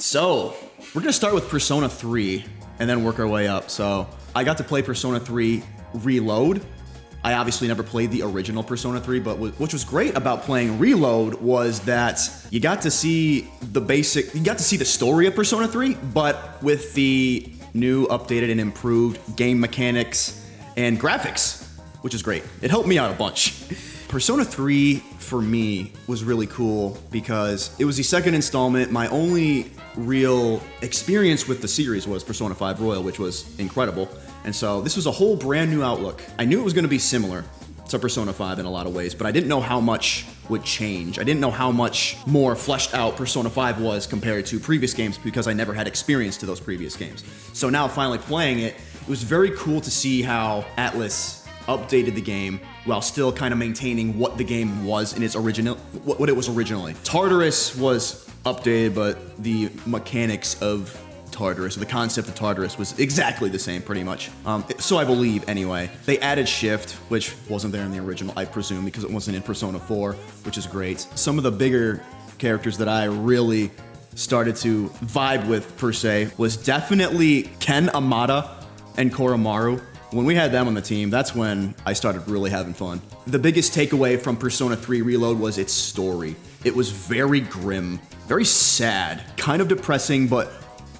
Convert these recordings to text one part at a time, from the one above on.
So, we're gonna start with Persona 3 and then work our way up. So, I got to play Persona 3 Reload. I obviously never played the original Persona 3, but which was great about playing Reload was that you got to see the story of Persona 3, but with the new, updated, and improved game mechanics and graphics, which is great. It helped me out a bunch. Persona 3, for me, was really cool because it was the second installment. My only real experience with the series was Persona 5 Royal, which was incredible. And so this was a whole brand new outlook. I knew it was going to be similar to Persona 5 in a lot of ways, but I didn't know how much would change. I didn't know how much more fleshed out Persona 5 was compared to previous games because I never had experience to those previous games. So now finally playing it, it was very cool to see how Atlus updated the game while still kind of maintaining what the game was in its original, what it was originally. Tartarus was updated, but the mechanics of Tartarus, the concept of Tartarus was exactly the same pretty much. So I believe anyway. They added Shift, which wasn't there in the original, I presume, because it wasn't in Persona 4, which is great. Some of the bigger characters that I really started to vibe with per se was definitely Ken Amada and Koromaru. When we had them on the team, that's when I started really having fun. The biggest takeaway from Persona 3 Reload was its story. It was very grim, very sad, kind of depressing, but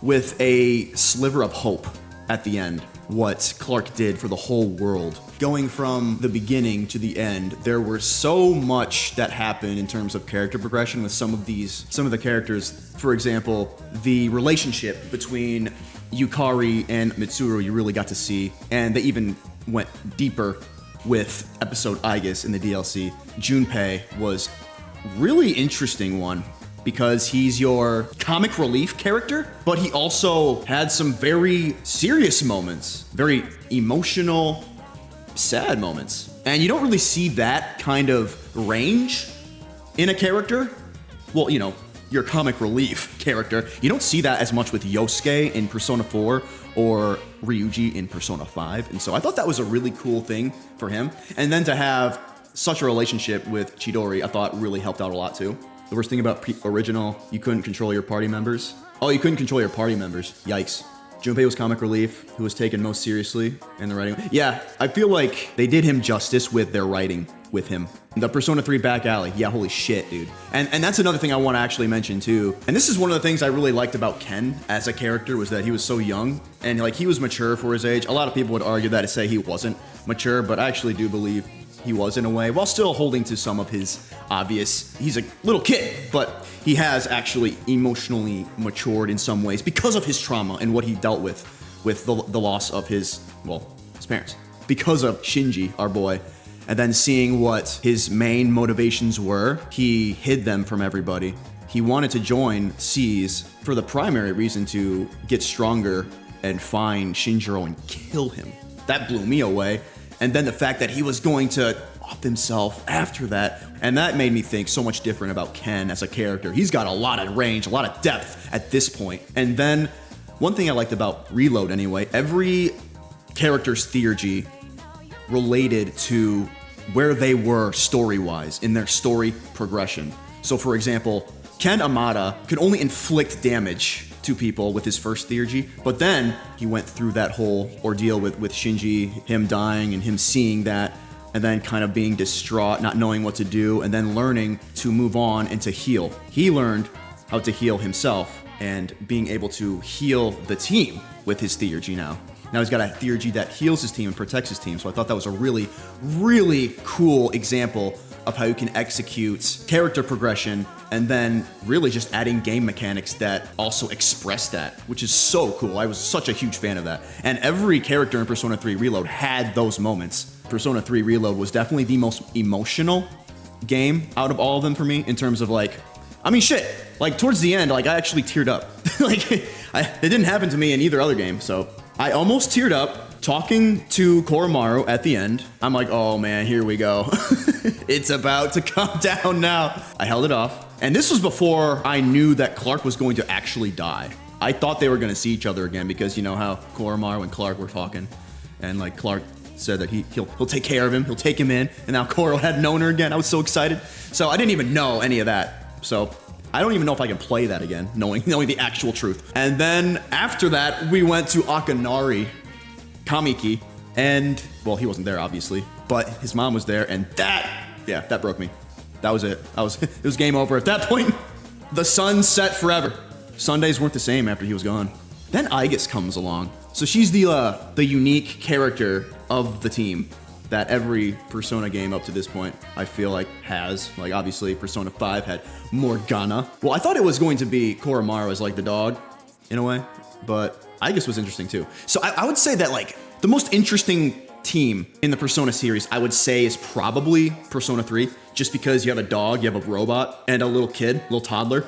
with a sliver of hope at the end. What Clark did for the whole world. Going from the beginning to the end, there were so much that happened in terms of character progression with some of the characters. For example, the relationship between Yukari and Mitsuru you really got to see, and they even went deeper with episode Aegis in the DLC. Junpei was really interesting one because he's your comic relief character, but he also had some very serious moments, very emotional, sad moments. And you don't really see that kind of range in a character. Well, you know, your comic relief character. You don't see that as much with Yosuke in Persona 4 or Ryuji in Persona 5. And so I thought that was a really cool thing for him. And then to have such a relationship with Chidori, I thought really helped out a lot too. The worst thing about original, you couldn't control your party members. Oh, you couldn't control your party members. Yikes. Junpei was comic relief, who was taken most seriously in the writing. Yeah, I feel like they did him justice with their writing with him. The Persona 3 back alley, yeah, holy shit, dude. And that's another thing I want to actually mention too. And this is one of the things I really liked about Ken as a character was that he was so young and like he was mature for his age. A lot of people would argue that to say he wasn't mature, but I actually do believe he was in a way, while still holding to some of his obvious, he's a little kid, but he has actually emotionally matured in some ways because of his trauma and what he dealt with the loss of his parents. Because of Shinji, our boy, and then seeing what his main motivations were, he hid them from everybody. He wanted to join SEAS for the primary reason to get stronger and find Shinjiro and kill him. That blew me away. And then the fact that he was going to off himself after that. And that made me think so much different about Ken as a character. He's got a lot of range, a lot of depth at this point. And then one thing I liked about Reload anyway, every character's theurgy related to where they were story-wise in their story progression. So for example, Ken Amada could only inflict damage to people with his first theurgy, but then he went through that whole ordeal with Shinji, him dying and him seeing that, and then kind of being distraught, not knowing what to do, and then learning to move on and to heal. He learned how to heal himself and being able to heal the team with his theurgy now. Now he's got a theurgy that heals his team and protects his team, so I thought that was a really, really cool example of how you can execute character progression and then really just adding game mechanics that also express that, which is so cool. I was such a huge fan of that. And every character in Persona 3 Reload had those moments. Persona 3 Reload was definitely the most emotional game out of all of them for me in terms of like, I mean shit, like towards the end, like I actually teared up. Like it didn't happen to me in either other game, so I almost teared up. Talking to Koromaru at the end, I'm like, oh man, here we go. It's about to come down now. I held it off. And this was before I knew that Clark was going to actually die. I thought they were going to see each other again because you know how Koromaru and Clark were talking. And like Clark said that he'll take care of him, he'll take him in. And now Koro had known her again. I was so excited. So I didn't even know any of that. So I don't even know if I can play that again, knowing the actual truth. And then after that, we went to Akanari Kamiki, and well, he wasn't there obviously, but his mom was there, and that broke me. That was it. It was game over at that point. The sun set forever. Sundays weren't the same after he was gone. Then Aigis comes along. So she's the unique character of the team that every Persona game up to this point, I feel like, has. Like, obviously, Persona 5 had Morgana. Well, I thought it was going to be Koromaru as, like, the dog, in a way. But Aigis was interesting, too. So I would say that, like, the most interesting team in the Persona series, I would say, is probably Persona 3. Just because you have a dog, you have a robot, and a little kid, little toddler.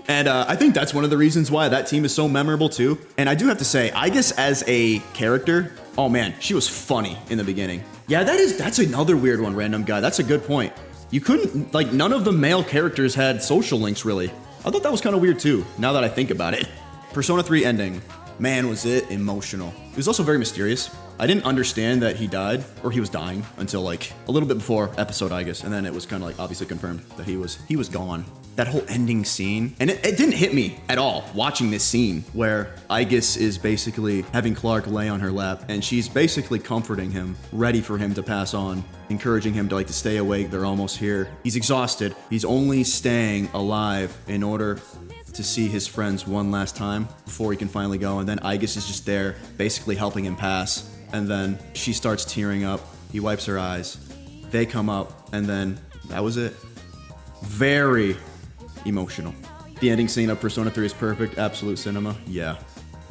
And I think that's one of the reasons why that team is so memorable too. And I do have to say, Aigis as a character, oh man, she was funny in the beginning. Yeah, that's another weird one, random guy. That's a good point. You couldn't, like, none of the male characters had social links really. I thought that was kind of weird too, now that I think about it. Persona 3 ending. Man, was it emotional. It was also very mysterious. I didn't understand that he died, or he was dying, until like a little bit before episode Aigis, and then it was kind of like obviously confirmed that he was gone. That whole ending scene, and it didn't hit me at all watching this scene where Aigis is basically having Clark lay on her lap, and she's basically comforting him, ready for him to pass on, encouraging him to stay awake, they're almost here. He's exhausted. He's only staying alive in order to see his friends one last time before he can finally go, and then Aigis is just there, basically helping him pass. And then she starts tearing up. He wipes her eyes. They come up, and then that was it. Very emotional. The ending scene of Persona 3 is perfect. Absolute cinema. Yeah.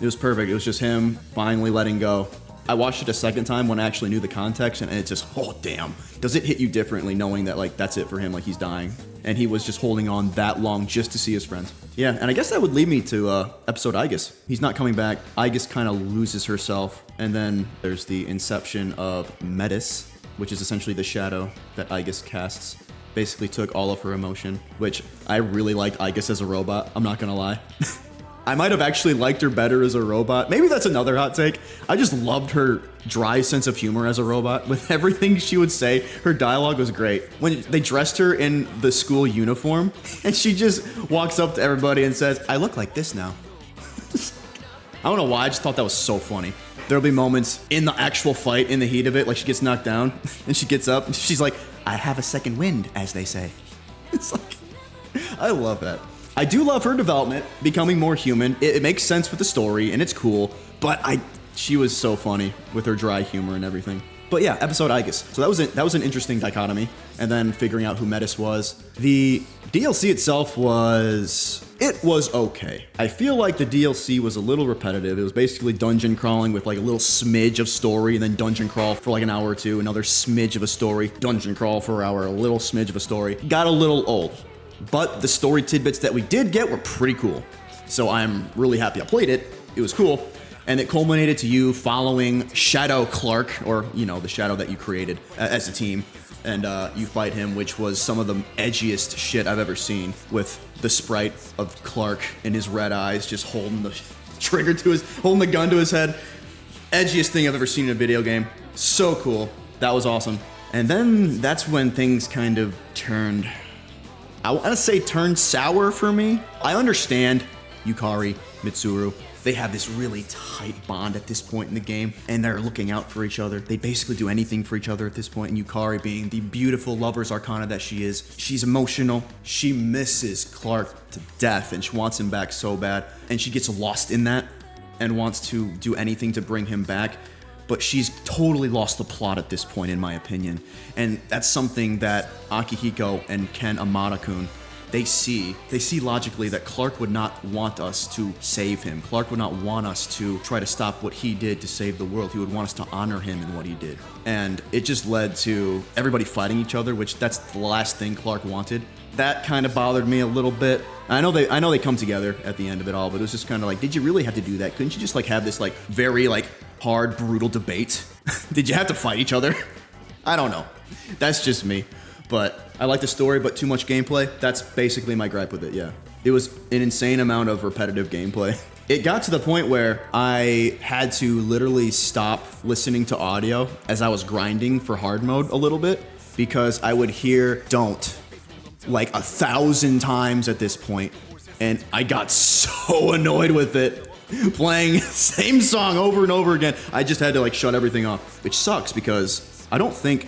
It was perfect. It was just him finally letting go. I watched it a second time when I actually knew the context, and it's just, oh damn. Does it hit you differently knowing that like that's it for him, like he's dying? And he was just holding on that long just to see his friends. Yeah, and I guess that would lead me to episode Aigis. He's not coming back. Aigis kind of loses herself, and then there's the inception of Metis, which is essentially the shadow that Aigis casts. Basically took all of her emotion, which I really liked Aigis as a robot, I'm not gonna lie. I might have actually liked her better as a robot. Maybe that's another hot take. I just loved her dry sense of humor as a robot. With everything she would say, her dialogue was great. When they dressed her in the school uniform, and she just walks up to everybody and says, I look like this now. I don't know why, I just thought that was so funny. There'll be moments in the actual fight, in the heat of it, like she gets knocked down, and she gets up, and she's like, I have a second wind, as they say. It's like, I love that. I do love her development, becoming more human. It makes sense with the story, and it's cool, but she was so funny with her dry humor and everything. But yeah, episode Aigis. So that was an interesting dichotomy, and then figuring out who Metis was. The DLC itself was okay. I feel like the DLC was a little repetitive. It was basically dungeon crawling with like a little smidge of story, and then dungeon crawl for like an hour or two, another smidge of a story, dungeon crawl for an hour, a little smidge of a story. Got a little old. But the story tidbits that we did get were pretty cool. So I'm really happy I played it. It was cool. And it culminated to you following Shadow Clark, or, you know, the shadow that you created as a team. And you fight him, which was some of the edgiest shit I've ever seen, with the sprite of Clark and his red eyes just holding the trigger holding the gun to his head. Edgiest thing I've ever seen in a video game. So cool. That was awesome. And then that's when things kind of turned, I want to say turned sour for me. I understand Yukari, Mitsuru, they have this really tight bond at this point in the game, and they're looking out for each other. They basically do anything for each other at this point, and Yukari, being the beautiful lover's arcana that she is, she's emotional. She misses Clark to death, and she wants him back so bad, and she gets lost in that and wants to do anything to bring him back. But she's totally lost the plot at this point, in my opinion. And that's something that Akihiko and Ken Amada-kun, they see logically that Clark would not want us to save him. Clark would not want us to try to stop what he did to save the world. He would want us to honor him in what he did. And it just led to everybody fighting each other, which that's the last thing Clark wanted. That kind of bothered me a little bit. I know they come together at the end of it all, but it was just kind of like, did you really have to do that? Couldn't you just like have this like very like hard, brutal debate? Did you have to fight each other? I don't know. That's just me. But I like the story, but too much gameplay. That's basically my gripe with it, yeah. It was an insane amount of repetitive gameplay. It got to the point where I had to literally stop listening to audio as I was grinding for hard mode a little bit, because I would hear don't like 1,000 times at this point, and I got so annoyed with it. Playing same song over and over again. I just had to like shut everything off, which sucks because I don't think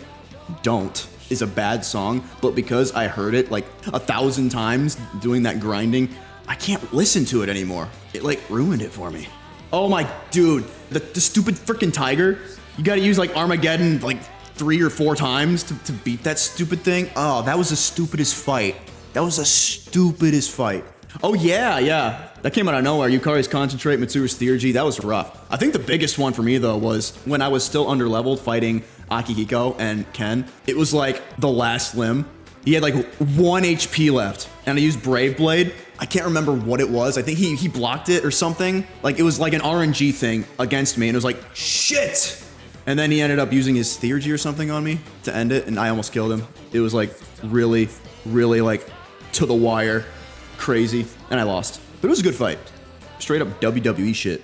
Don't is a bad song, but because I heard it like 1,000 times doing that grinding, I can't listen to it anymore. It like ruined it for me. Oh my dude, the stupid freaking tiger. You gotta use like Armageddon like 3 or 4 times to beat that stupid thing. Oh, that was the stupidest fight. That was the stupidest fight. Oh yeah. That came out of nowhere. Yukari's Concentrate, Mitsuru's Theurgy, that was rough. I think the biggest one for me though was when I was still underleveled fighting Akihiko and Ken. It was like the last limb. He had like 1 HP left and I used Brave Blade. I can't remember what it was. I think he blocked it or something. Like it was like an RNG thing against me and it was like, shit! And then he ended up using his Theurgy or something on me to end it and I almost killed him. It was like really like to the wire, crazy, and I lost. But it was a good fight. Straight up WWE shit.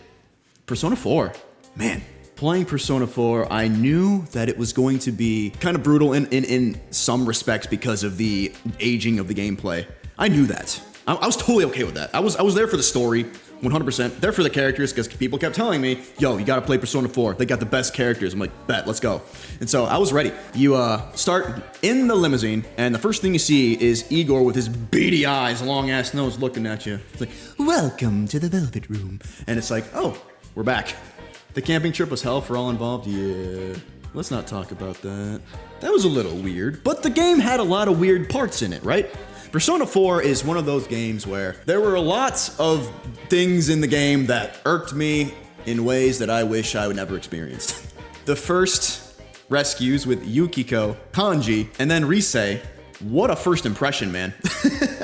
Persona 4. Man, playing Persona 4, I knew that it was going to be kind of brutal in some respects because of the aging of the gameplay. I knew that. I was totally okay with that. I was there for the story, 100%. There for the characters because people kept telling me, yo, you gotta play Persona 4. They got the best characters. I'm like, bet, let's go. And so I was ready. You start in the limousine and the first thing you see is Igor with his beady eyes, long ass nose looking at you. It's like, welcome to the Velvet Room. And it's like, oh, we're back. The camping trip was hell for all involved. Yeah, let's not talk about that. That was a little weird, but the game had a lot of weird parts in it, right? Persona 4 is one of those games where there were lots of things in the game that irked me in ways that I wish I would never experienced. The first rescues with Yukiko, Kanji, and then Rise. What a first impression, man.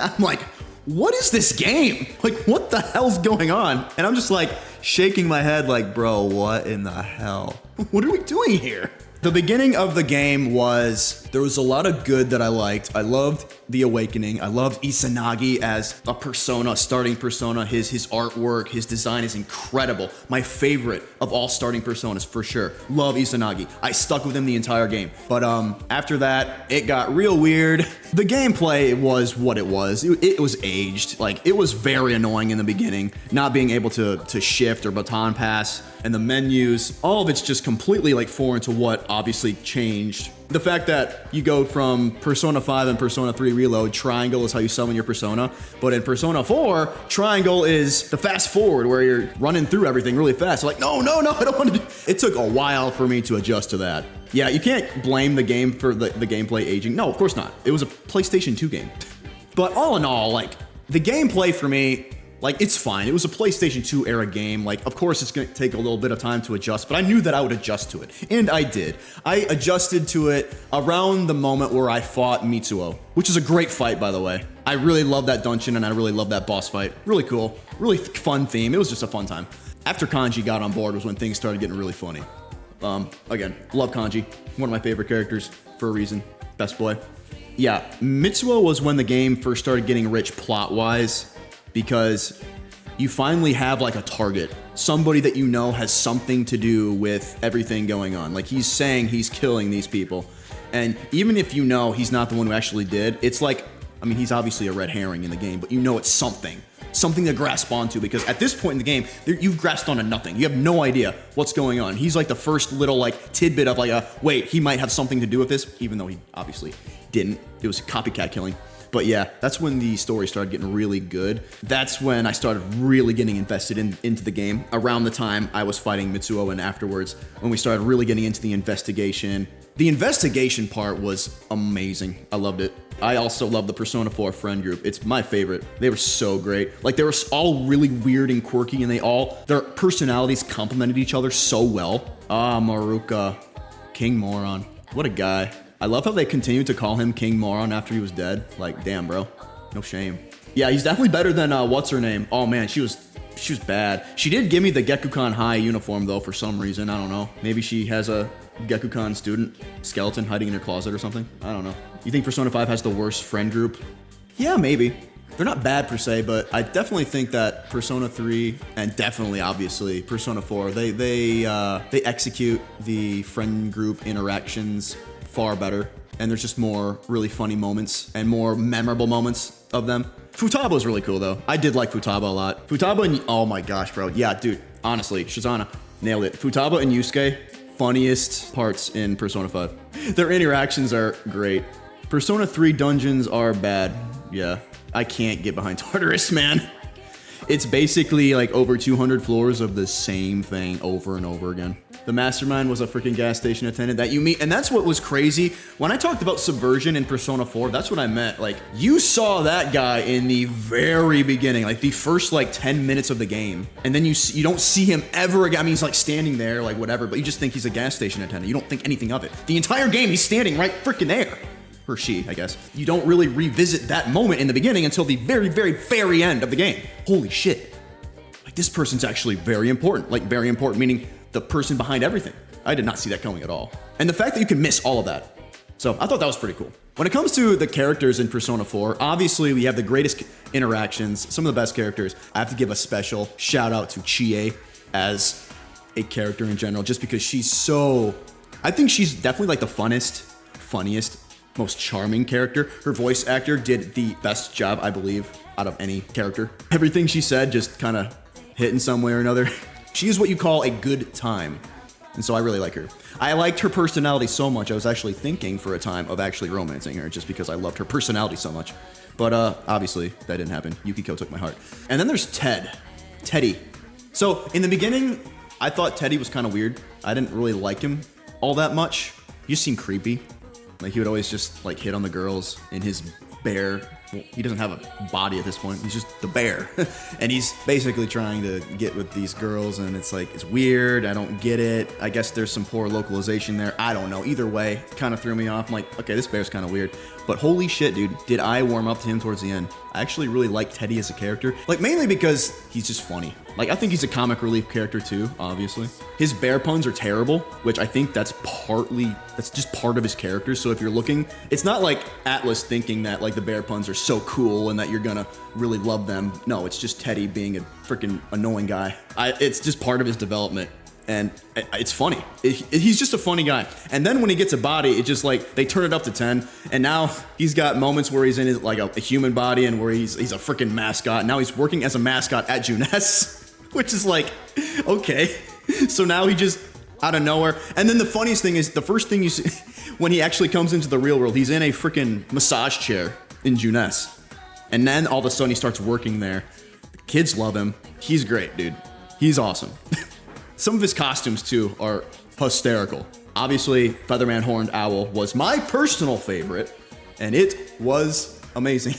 I'm like, what is this game? Like, what the hell's going on? And I'm just like shaking my head like, bro, what in the hell? What are we doing here? The beginning of the game there was a lot of good that I liked. I loved the Awakening. I loved Izanagi as a persona, starting persona. His artwork, his design is incredible. My favorite of all starting personas for sure. Love Izanagi. I stuck with him the entire game. But after that, it got real weird. The gameplay was what it was. It was aged. Like, it was very annoying in the beginning, not being able to shift or baton pass. And the menus, all of it's just completely like foreign to what obviously changed. The fact that you go from Persona 5 and Persona 3 Reload, triangle is how you summon your persona, but in Persona 4, triangle is the fast forward where you're running through everything really fast. Like, no, I don't want to do. It took a while for me to adjust to that. Yeah, you can't blame the game for the gameplay aging. No, of course not. It was a PlayStation 2 game. But all in all, like, the gameplay for me, like, it's fine. It was a PlayStation 2 era game. Like, of course, it's going to take a little bit of time to adjust, but I knew that I would adjust to it. And I did. I adjusted to it around the moment where I fought Mitsuo, which is a great fight, by the way. I really love that dungeon, and I really love that boss fight. Really cool. Really fun theme. It was just a fun time. After Kanji got on board was when things started getting really funny. Again, love Kanji. One of my favorite characters for a reason. Best boy. Yeah, Mitsuo was when the game first started getting rich plot-wise, because you finally have like a target, somebody that you know has something to do with everything going on. Like, he's saying he's killing these people, and even if you know he's not the one who actually did, it's like, I mean, he's obviously a red herring in the game, but you know it's something to grasp onto, because at this point in the game, you've grasped onto nothing. You have no idea what's going on. He's like the first little like tidbit of like, wait, he might have something to do with this, even though he obviously didn't. It was copycat killing. But yeah, that's when the story started getting really good. That's when I started really getting invested into the game. Around the time I was fighting Mitsuo, and afterwards, when we started really getting into the investigation. The investigation part was amazing. I loved it. I also love the Persona 4 friend group. It's my favorite. They were so great. Like, they were all really weird and quirky, and their personalities complemented each other so well. Maruka. King Moron. What a guy. I love how they continued to call him King Moron after he was dead. Like, damn, bro. No shame. Yeah, he's definitely better than, what's her name? Oh, man, she was bad. She did give me the Gekukan High uniform, though, for some reason. I don't know. Maybe she has a Gekukan student skeleton hiding in her closet or something. I don't know. You think Persona 5 has the worst friend group? Yeah, maybe. They're not bad per se, but I definitely think that Persona 3 and definitely, obviously, Persona 4, they execute the friend group interactions far better. and there's just more really funny moments and more memorable moments of them. Futaba is really cool though. I did like Futaba a lot. Futaba and, oh my gosh, bro. Yeah, dude, honestly, Shizana nailed it. Futaba and Yusuke, funniest parts in Persona 5. Their interactions are great. Persona 3 dungeons are bad. Yeah, I can't get behind Tartarus, man. It's basically like over 200 floors of the same thing over and over again. The mastermind was a freaking gas station attendant that you meet, and that's what was crazy. When I talked about subversion in Persona 4, that's what I meant. Like, you saw that guy in the very beginning, like the first like 10 minutes of the game, and then you don't see him ever again. I mean, he's like standing there, like whatever, but you just think he's a gas station attendant. You don't think anything of it. The entire game, he's standing right freaking there. Or she, I guess. You don't really revisit that moment in the beginning until the very, very, very end of the game. Holy shit. Like, this person's actually very important. Like, very important, meaning the person behind everything. I did not see that coming at all. And the fact that you can miss all of that. So I thought that was pretty cool. When it comes to the characters in Persona 4, obviously we have the greatest interactions, some of the best characters. I have to give a special shout out to Chie as a character in general, just because she's so, I think she's definitely like the funniest, most charming character. Her voice actor did the best job, I believe, out of any character. Everything she said just kind of hit in some way or another. She is what you call a good time. And so I really like her. I liked her personality so much, I was actually thinking for a time of actually romancing her just because I loved her personality so much. But obviously that didn't happen. Yukiko took my heart. And then there's Teddy. So in the beginning, I thought Teddy was kind of weird. I didn't really like him all that much. He just seemed creepy. Like, he would always just like hit on the girls in his bear. Well, he doesn't have a body at this point. He's just the bear. And he's basically trying to get with these girls, and it's like, it's weird. I don't get it. I guess there's some poor localization there. I don't know. Either way, it kind of threw me off. I'm like, okay, this bear's kind of weird. But holy shit, dude, did I warm up to him towards the end. I actually really like Teddy as a character. Like, mainly because he's just funny. Like, I think he's a comic relief character too, obviously. His bear puns are terrible, which I think that's just part of his character. So if you're looking, it's not like Atlas thinking that like the bear puns are so cool and that you're gonna really love them. No, it's just Teddy being a freaking annoying guy. It's just part of his development. And it's funny. He's just a funny guy. And then when he gets a body, it just like, they turn it up to 10. And now he's got moments where he's in his, like a human body and where he's a freaking mascot. Now he's working as a mascot at Junes, which is like, okay. So now he just, out of nowhere. And then the funniest thing is, the first thing you see, when he actually comes into the real world, he's in a freaking massage chair in Junes. And then all of a sudden he starts working there. The kids love him. He's great, dude. He's awesome. Some of his costumes, too, are hysterical. Obviously, Featherman Horned Owl was my personal favorite, and it was amazing.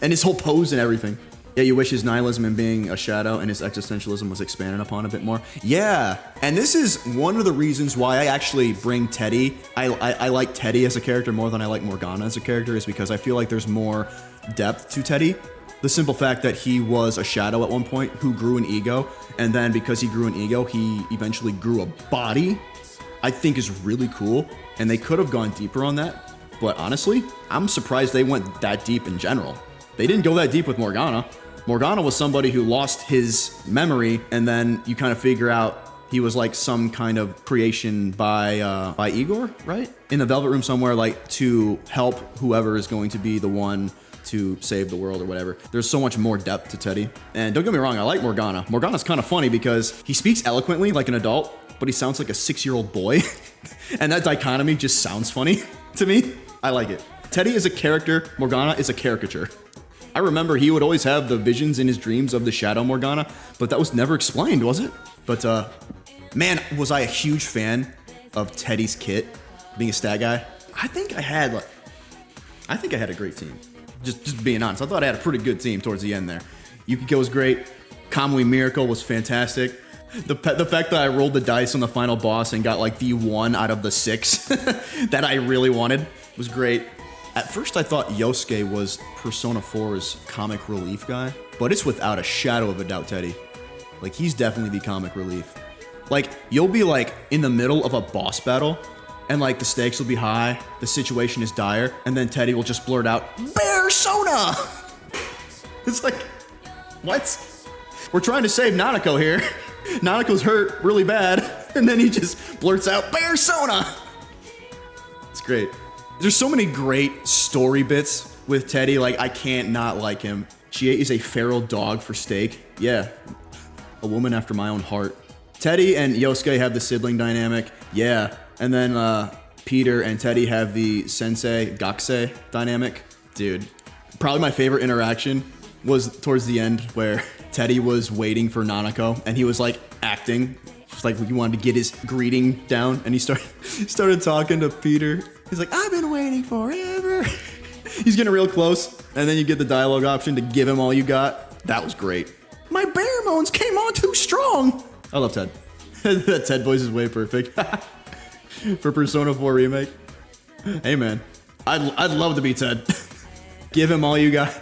And his whole pose and everything. Yeah, you wish his nihilism and being a shadow and his existentialism was expanded upon a bit more. Yeah, and this is one of the reasons why I actually bring Teddy. I like Teddy as a character more than I like Morgana as a character, is because I feel like there's more depth to Teddy. The simple fact that he was a shadow at one point who grew an ego, and then because he grew an ego, he eventually grew a body, I think is really cool. And they could have gone deeper on that, but honestly, I'm surprised they went that deep in general. They didn't go that deep with Morgana. Morgana was somebody who lost his memory, and then you kind of figure out he was like some kind of creation by Igor, right? In the Velvet Room somewhere, like to help whoever is going to be the one to save the world or whatever. There's so much more depth to Teddy. And don't get me wrong, I like Morgana. Morgana's kind of funny because he speaks eloquently like an adult, but he sounds like a 6-year-old boy. And that dichotomy just sounds funny to me. I like it. Teddy is a character, Morgana is a caricature. I remember he would always have the visions in his dreams of the Shadow Morgana, but that was never explained, was it? But man, was I a huge fan of Teddy's kit, being a stat guy. I think I had a great team. Just being honest, I thought I had a pretty good team towards the end there. Yukiko was great. Kamui Miracle was fantastic. The fact that I rolled the dice on the final boss and got like the 1 out of the 6 that I really wanted was great. At first I thought Yosuke was Persona 4's comic relief guy, but it's without a shadow of a doubt Teddy. Like, he's definitely the comic relief. Like, you'll be like in the middle of a boss battle, and like the stakes will be high, the situation is dire, and then Teddy will just blurt out, Persona! It's like, what? We're trying to save Nanako here. Nanako's hurt really bad, and then he just blurts out, Persona! It's great. There's so many great story bits with Teddy. Like, I can't not like him. Chie is a feral dog for steak. Yeah, a woman after my own heart. Teddy and Yosuke have the sibling dynamic. Yeah, and then Peter and Teddy have the sensei gakusei dynamic. Dude, probably my favorite interaction was towards the end where Teddy was waiting for Nanako and he was like acting, just like he wanted to get his greeting down, and he started talking to Peter. He's like, I've been waiting forever. He's getting real close, and then you get the dialogue option to give him all you got. That was great. My pheromones came on too strong. I love Ted. That Ted voice is way perfect. For Persona 4 Remake. Hey man, I'd love to be Ted. Give him all you got.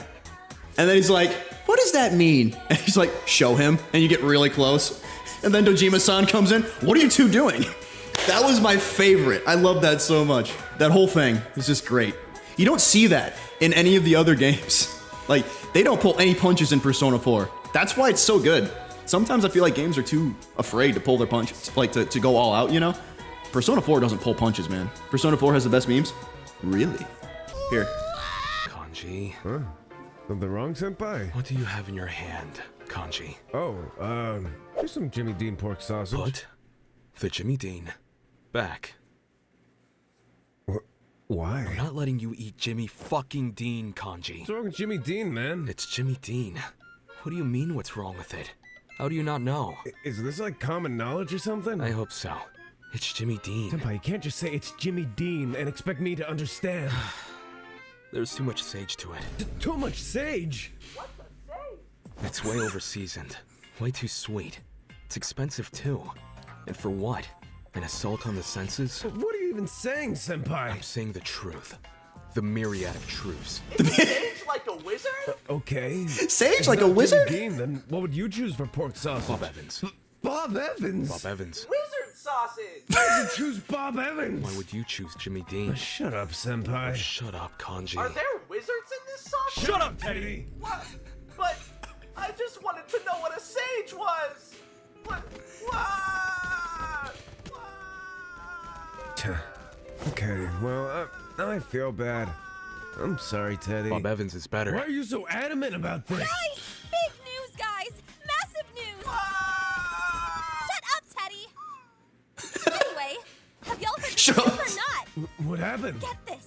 And then he's like, what does that mean? And he's like, show him, and you get really close. And then Dojima-san comes in, what are you two doing? That was my favorite. I love that so much. That whole thing is just great. You don't see that in any of the other games. Like, they don't pull any punches in Persona 4. That's why it's so good. Sometimes I feel like games are too afraid to pull their punches, like to go all out, you know? Persona 4 doesn't pull punches, man. Persona 4 has the best memes. Really? Here. Kanji. Huh? Something wrong, senpai? What do you have in your hand, Kanji? Oh, just some Jimmy Dean pork sausage. Put the Jimmy Dean back. Why? I'm not letting you eat Jimmy fucking Dean, Kanji. What's wrong with Jimmy Dean, man? It's Jimmy Dean. What do you mean what's wrong with it? How do you not know? Is this like common knowledge or something? I hope so. It's Jimmy Dean. Senpai, you can't just say it's Jimmy Dean and expect me to understand. There's too much sage to it. Too much sage? It's way over-seasoned. Way too sweet. It's expensive too. And for what? An assault on the senses? What are you even saying, senpai? I'm saying the truth. The myriad of truths. Sage like a wizard? Okay. Sage If like a not wizard? Jimmy Dean, then what would you choose for pork sausage? Bob Evans. Bob Evans? Bob Evans. Wizard sausage! Why would you choose Bob Evans? Why would you choose Jimmy Dean? Shut up, senpai. Shut up, Kanji. Are there wizards in this sausage? Shut up, Teddy! What? But I just wanted to know what a sage was! What? What? Okay, well, now I feel bad. I'm sorry, Teddy. Bob Evans is better. Why are you so adamant about this? Guys! Big news, guys! Massive news! Shut up, Teddy! Anyway, have y'all heard the Shut news up. or not? What happened? Get this.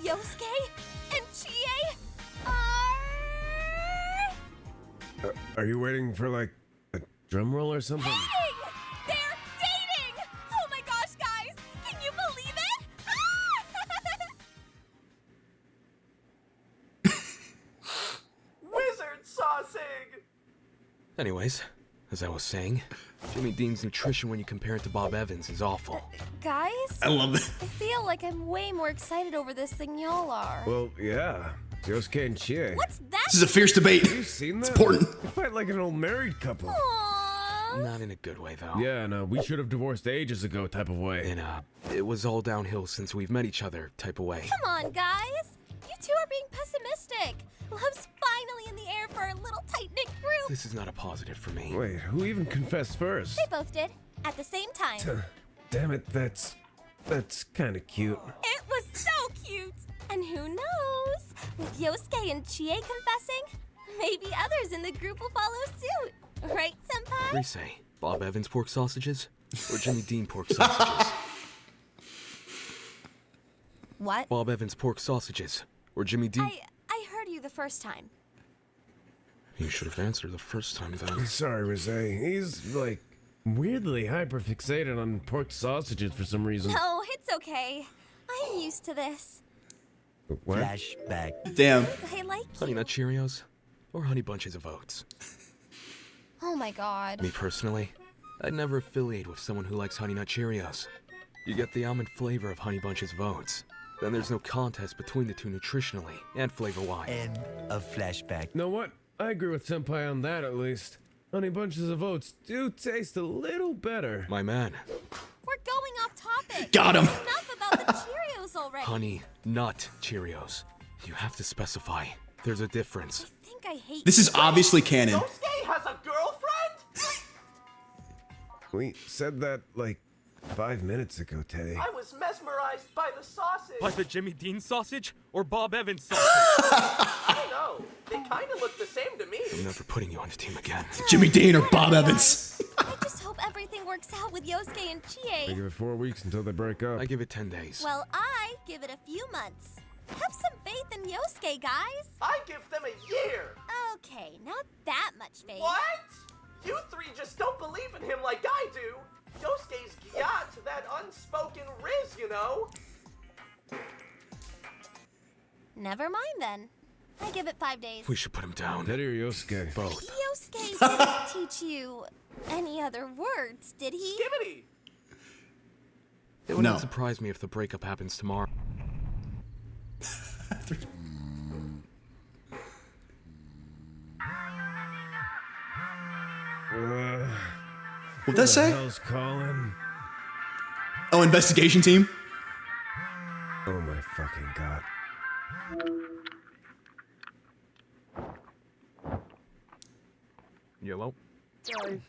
Yosuke and Chie are... Are you waiting for, like, a drum roll or something? dating! They're dating! Oh my gosh, guys! Can you believe it? Wizard sausage! Anyways, as I was saying, Jimmy Dean's nutrition when you compare it to Bob Evans is awful. Guys, I love it. I feel like I'm way more excited over this than y'all are. Well, yeah. Yosuke and Chie. What's that? This is a fierce debate. You seen that? It's important. They fight like an old married couple. Aww. Not in a good way, though. Yeah, no, we should have divorced ages ago type of way. In it was all downhill since we've met each other type of way. Come on, guys. You two are being pessimistic. Love's finally in the air for our little tight-knit group. This is not a positive for me. Wait, who even confessed first? They both did, at the same time. Damn it, that's kind of cute. It was so cute. And who knows? With Yosuke and Chie confessing, maybe others in the group will follow suit. Right, Senpai? Rise, Bob Evans pork sausages or Jimmy Dean pork sausages? What? Bob Evans pork sausages or Jimmy Dean? I heard you the first time. You should have answered the first time then. Sorry, Rose. He's, like, weirdly hyper-fixated on pork sausages for some reason. No, it's okay. I'm used to this. What? Damn. I like Honey you. Nut Cheerios or Honey Bunches of Oats? Oh my god. Me personally, I'd never affiliate with someone who likes Honey Nut Cheerios. You get the almond flavor of Honey Bunches of Oats. Then there's no contest between the two nutritionally and flavor-wise. End of flashback. Know what? I agree with Senpai on that, at least. Honey Bunches of Oats do taste a little better. My man, We're going off topic. Got him. Enough about the Cheerios already. Honey Nut Cheerios. You have to specify. There's a difference. I think I hate This is obviously canon. Yosuke has a girlfriend? We said that, like, 5 minutes ago, Teddy. I was mesmerized by the sausage. By the Jimmy Dean sausage or Bob Evans sausage? I don't know. They kind of look the same to me. I'm never putting you on the team again. Jimmy Dean or Bob Evans. I just hope everything works out with Yosuke and I Chie. give it 4 weeks until they break up. I give it 10 days. Well, I give it a few months. Have some faith in Yosuke, guys. I give them a year. Okay, not that much faith. What? You three just don't believe in him like I do. Yosuke's got that unspoken riz, you know. Never mind then. I give it 5 days. We should put him down. Teddy or Yosuke? Both. Yosuke didn't teach you any other words, did he? Skibbity. It would No. not surprise me if the breakup happens tomorrow. What'd that say? Hell's calling? Oh, investigation team. Oh my fucking god. Yellow? Guys,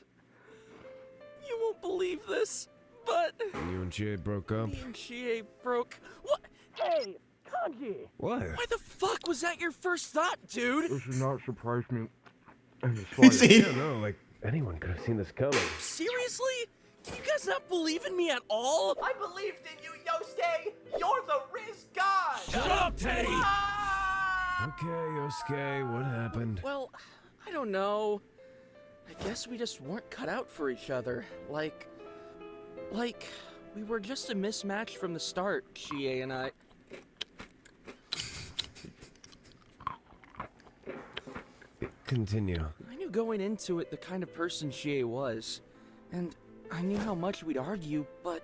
you won't believe this, but You and Chie broke up? me and Chie broke. What? Hey, Kanji. What? Why the fuck was that your first thought, dude? This should not surprise me. You see? I don't know, like, anyone could have seen this coming. Seriously? Do you guys not believe in me at all? I believed in you, Yosuke. You're the Riz God. Shut up, Teddy! Okay, Yosuke, what happened? Well, I don't know. I guess we just weren't cut out for each other. Like, we were just a mismatch from the start, Chie and I. Continue. I knew going into it the kind of person Chie was, and I knew how much we'd argue, but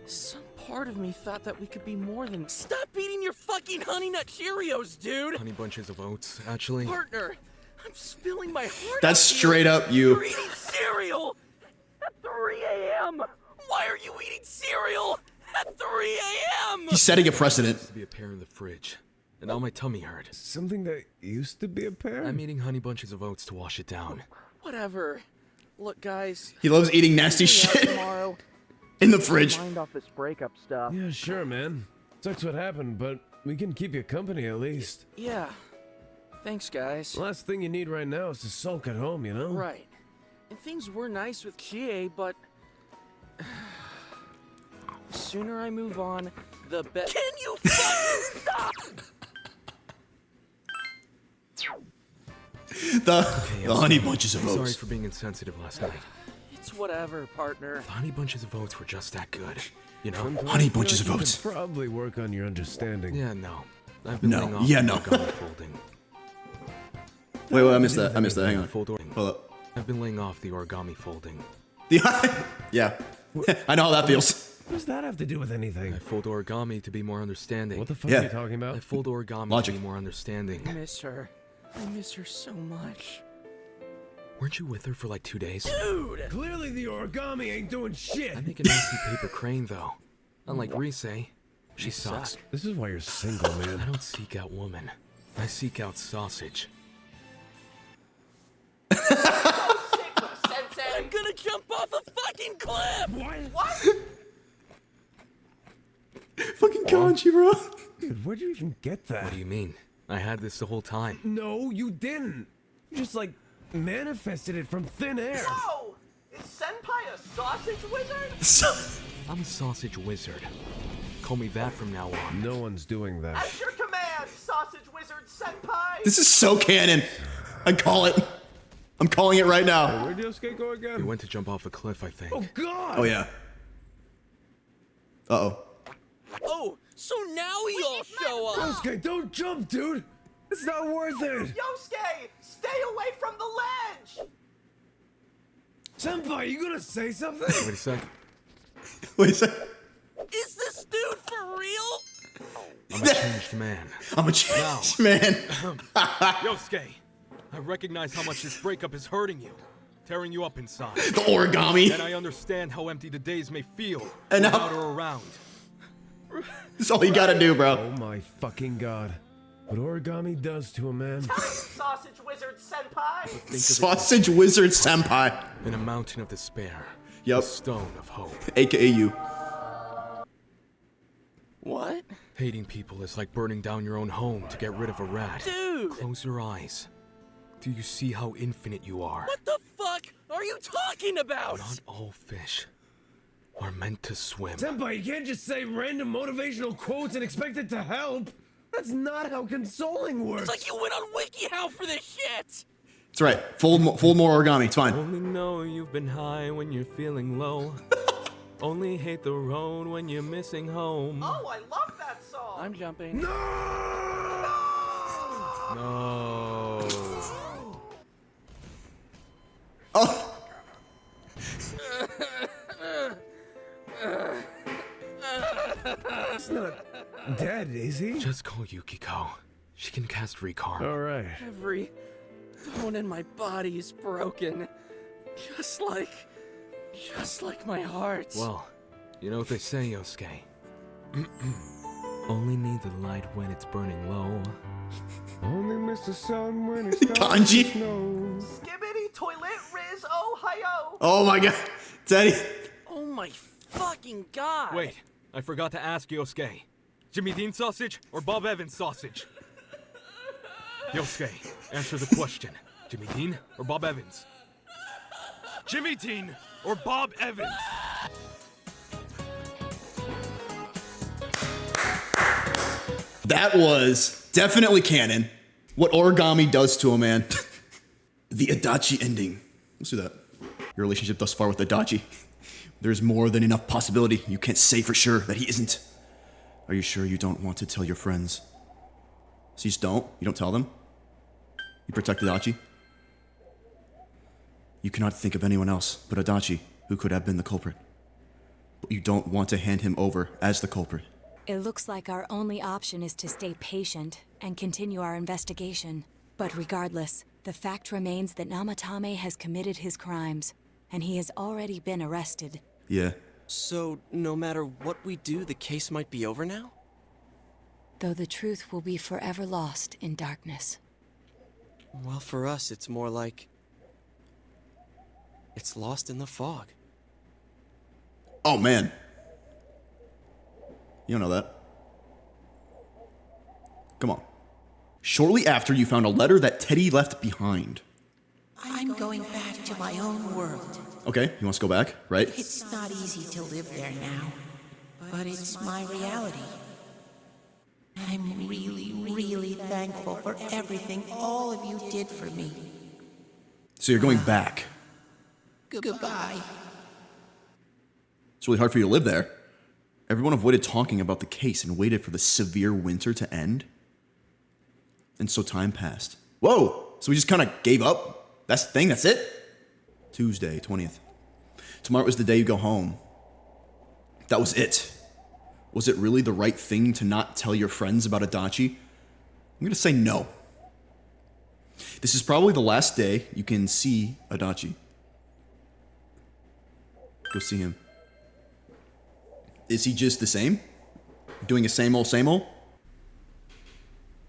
some part of me thought that we could be more than— Stop eating your fucking Honey Nut Cheerios, dude. Honey bunches of oats, actually. Partner, I'm spilling my heart. That's out to straight you. up You're you. eating cereal at 3 a.m. Why are you eating cereal at 3 a.m.? He's setting a precedent. To be a pair in the fridge. And now my tummy hurt. Something that used to be a pair? I'm eating honey bunches of oats to wash it down. Whatever. Look, guys. He loves eating nasty hang out shit tomorrow. in the fridge. Mind off this breakup stuff. Yeah, sure, man. Sucks what happened, but we can keep you company at least. Yeah. Thanks, guys. Last thing you need right now is to sulk at home, you know? Right. And things were nice with Chie, but the sooner I move on, the better. Can you fucking stop? The I'm honey sorry. bunches of I'm sorry oats. for being insensitive last night. It's whatever, partner. The honey bunches of oats were just that good. You know? Sometimes Honey I feel bunches like of you oats. could probably work on your understanding. Yeah, no. I've been No. laying off Yeah, the no. origami folding. Wait, I missed that. I missed that. Hang on. Fold or- Hold up. I've been laying off the origami folding. Yeah. I know how that feels. What does that have to do with anything? I fold origami to be more understanding. What the fuck Yeah. are you talking about? I fold origami Logic. to be more understanding. I miss her. I miss her so much. Weren't you with her for like 2 days? Dude! Clearly the origami ain't doing shit! I make a nasty paper crane though. Unlike Rise, she sucks. This is why you're single, I man. don't seek out woman. I seek out sausage. Sensei! I'm gonna jump off a fucking cliff! What? Fucking Kanji, bro. Dude, where'd you even get that? What do you mean? I had this the whole time. No, you didn't. You just, like, manifested it from thin air. Whoa! Is Senpai a sausage wizard? So, I'm a sausage wizard. Call me that from now on. No one's doing that. At your command, sausage wizard Senpai! this is so canon. I call it. I'm calling it right now. Where'd Yosuke go We again? went to jump off a cliff, I think. Oh, God! Oh, yeah. Uh-oh. Oh, so now we all show up! Yosuke, don't jump, dude! It's not worth it! Yosuke! Stay away from the ledge! Senpai, you gonna say something? Wait a sec. Wait a sec. Is this dude for real? I'm a changed man. I'm a changed man. Yosuke, I recognize how much this breakup is hurting you, tearing you up inside. The origami. And I understand how empty the days may feel And now- without her around. That's all you gotta do, bro. Oh my fucking God. What origami does to a man. Sausage wizard Senpai! Think of it Sausage wizard senpai. in a mountain of despair. Yep. Stone of Hope. AKA you. What? Hating people is like burning down your own home to get rid of a rat. Dude! Close your eyes. Do you see how infinite you are? What the fuck are you talking about? Not all fish are meant to swim. Senpai, you can't just say random motivational quotes and expect it to help. That's not how consoling works. It's like you went on WikiHow for this shit! That's right. Fold more origami. It's fine. Only know you've been high when you're feeling low. Only hate the road when you're missing home. Oh, I love that song. I'm jumping. No. Oh. He's not dead, is he? Just call Yukiko. She can cast Recarm. All right. Every bone in my body is broken. Just like my heart. Well, you know what they say, Yosuke. Only need the light when it's burning low. Only miss the sun when it starts Kanji. to snow. Skibbity toilet riz oh-hi-oh. Oh my god. Teddy. Oh my fucking god! Wait, I forgot to ask Yosuke. Jimmy Dean sausage or Bob Evans sausage? Yosuke, answer the question. Jimmy Dean or Bob Evans? Jimmy Dean or Bob Evans? That was definitely canon. What origami does to a man. The Adachi ending. Let's do that. Your relationship thus far with Adachi. There's more than enough possibility. You can't say for sure that he isn't. Are you sure you don't want to tell your friends? So you just don't? You don't tell them? You protect Adachi? You cannot think of anyone else but Adachi who could have been the culprit. But you don't want to hand him over as the culprit. It looks like our only option is to stay patient and continue our investigation. But regardless, the fact remains that Namatame has committed his crimes, and he has already been arrested. Yeah. So, no matter what we do, the case might be over now? Though the truth will be forever lost in darkness. Well, for us, it's more like... it's lost in the fog. Oh man. You don't know that. Come on. Shortly after, you found a letter that Teddy left behind. I'm going back to my own world. Okay, you want us to go back, right? It's not easy to live there now, but it's my reality. I'm really, really thankful for everything all of you did for me. So you're going back. Goodbye. It's really hard for you to live there. Everyone avoided talking about the case and waited for the severe winter to end. And so time passed. Whoa! So we just kind of gave up? That's the thing, that's it? Tuesday, 20th. Tomorrow is the day you go home. That was it. Was it really the right thing to not tell your friends about Adachi? I'm gonna say no. This is probably the last day you can see Adachi. Go see him. Is he just the same? Doing the same old,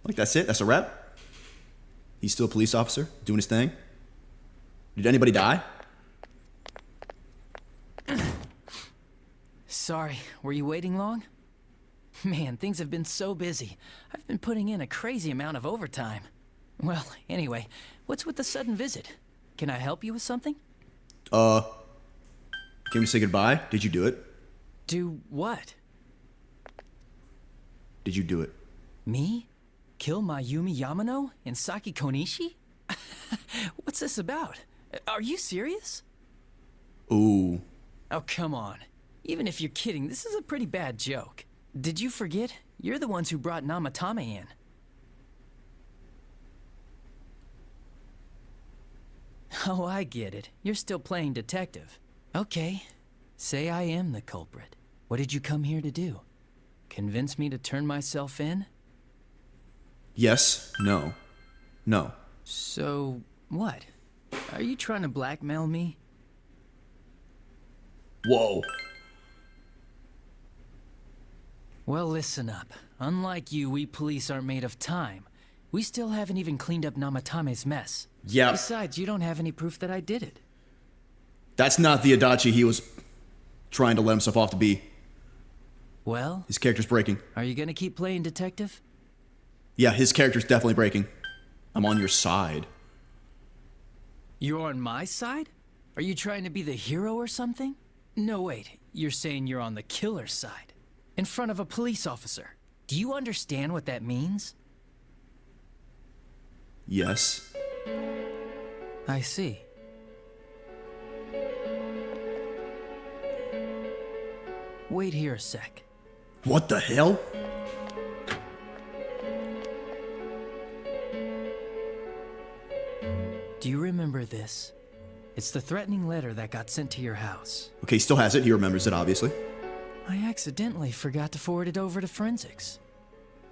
Like, that's it? That's a wrap? He's still a police officer, doing his thing? Did anybody die? Sorry, were you waiting long? Man, things have been so busy. I've been putting in a crazy amount of overtime. Well, anyway, what's with the sudden visit? Can I help you with something? Can we say goodbye? Did you do it? Do what? Did you do it? Me? Kill Mayumi Yamano and Saki Konishi? What's this about? Are you serious? Ooh. Oh, come on. Even if you're kidding, this is a pretty bad joke. Did you forget? You're the ones who brought Namatame in. Oh, I get it. You're still playing detective. Okay. Say I am the culprit. What did you come here to do? Convince me to turn myself in? Yes. No. No. So, what? Are you trying to blackmail me? Whoa. Well, listen up. Unlike you, we police aren't made of time. We still haven't even cleaned up Namatame's mess. Yeah. Besides, you don't have any proof that I did it. That's not the Adachi he was trying to let himself off to be. Well? His character's breaking. Are you gonna keep playing detective? Yeah, his character's definitely breaking. I'm on your side. You're on my side? Are you trying to be the hero or something? No, wait. You're saying you're on the killer's side. In front of a police officer. Do you understand what that means? Yes. I see. Wait here a sec. What the hell? Do you remember this? It's the threatening letter that got sent to your house. Okay, he still has it. He remembers it, obviously. I accidentally forgot to forward it over to forensics.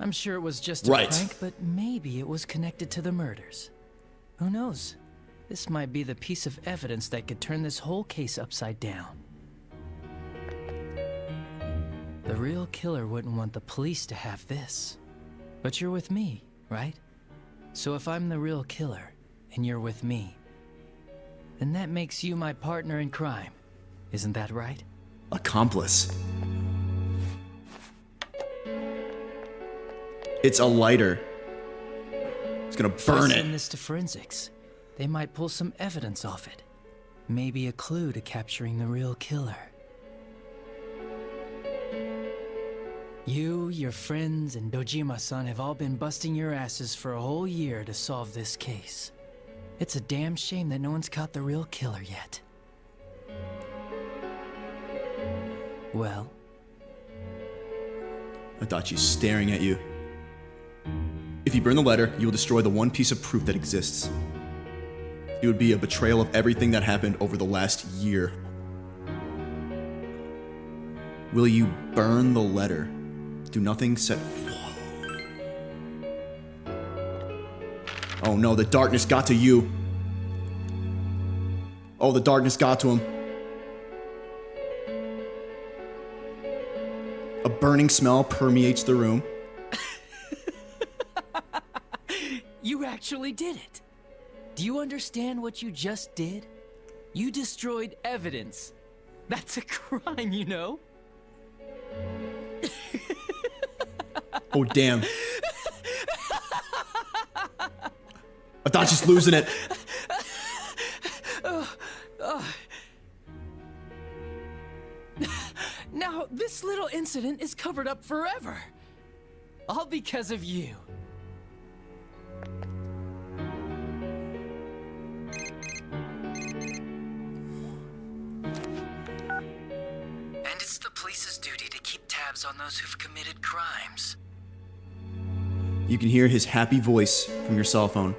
I'm sure it was just a Right. prank, but maybe it was connected to the murders. Who knows? This might be the piece of evidence that could turn this whole case upside down. The real killer wouldn't want the police to have this. But you're with me, right? So if I'm the real killer, and you're with me, then that makes you my partner in crime. Isn't that right? Accomplice. It's a lighter. It's gonna burn Send it. this to forensics. They might pull some evidence off it. Maybe a clue to capturing the real killer. You, your friends, and Dojima-san have all been busting your asses for a whole year to solve this case. It's a damn shame that no one's caught the real killer yet. Well? Adachi's staring at you. If you burn the letter, you will destroy the one piece of proof that exists. It would be a betrayal of everything that happened over the last year. Will you burn the letter? Do nothing set... Oh no, the darkness got to you. Oh, the darkness got to him. A burning smell permeates the room. You actually did it! Do you understand what you just did? You destroyed evidence. That's a crime, you know? Oh, damn. Adachi's losing it. Now, this little incident is covered up forever. All because of you. And it's the police's duty to keep tabs on those who've committed crimes. You can hear his happy voice from your cell phone.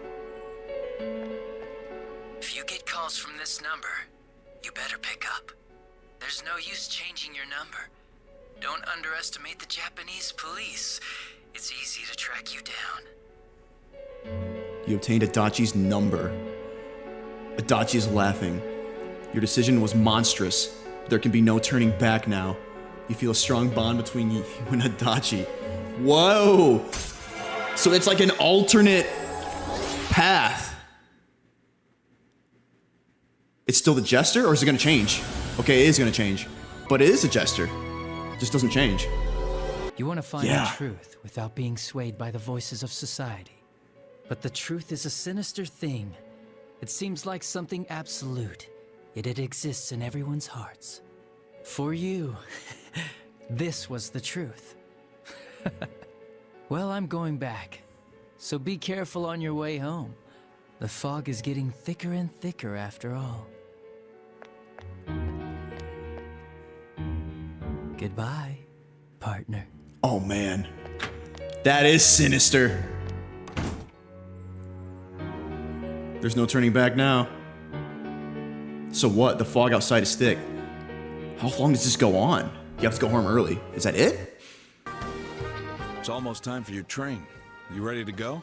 If you get calls from this number, you better pick up. There's no use changing your number. Don't underestimate the Japanese police. It's easy to track you down. You obtained Adachi's number. Adachi is laughing. Your decision was monstrous. There can be no turning back now. You feel a strong bond between you and Adachi. Whoa! So it's like an alternate path. It's still the Jester, or is it gonna change? Okay, it is gonna change. But it is a Jester. It just doesn't change. You want to find Yeah. the truth without being swayed by the voices of society. But the truth is a sinister thing. It seems like something absolute, yet it exists in everyone's hearts. For you, this was the truth. Well, I'm going back, so be careful on your way home. The fog is getting thicker and thicker after all. Goodbye, partner. Oh man. That is sinister. There's no turning back now. So what? The fog outside is thick. How long does this go on? You have to go home early. Is that it? It's almost time for your train. You ready to go?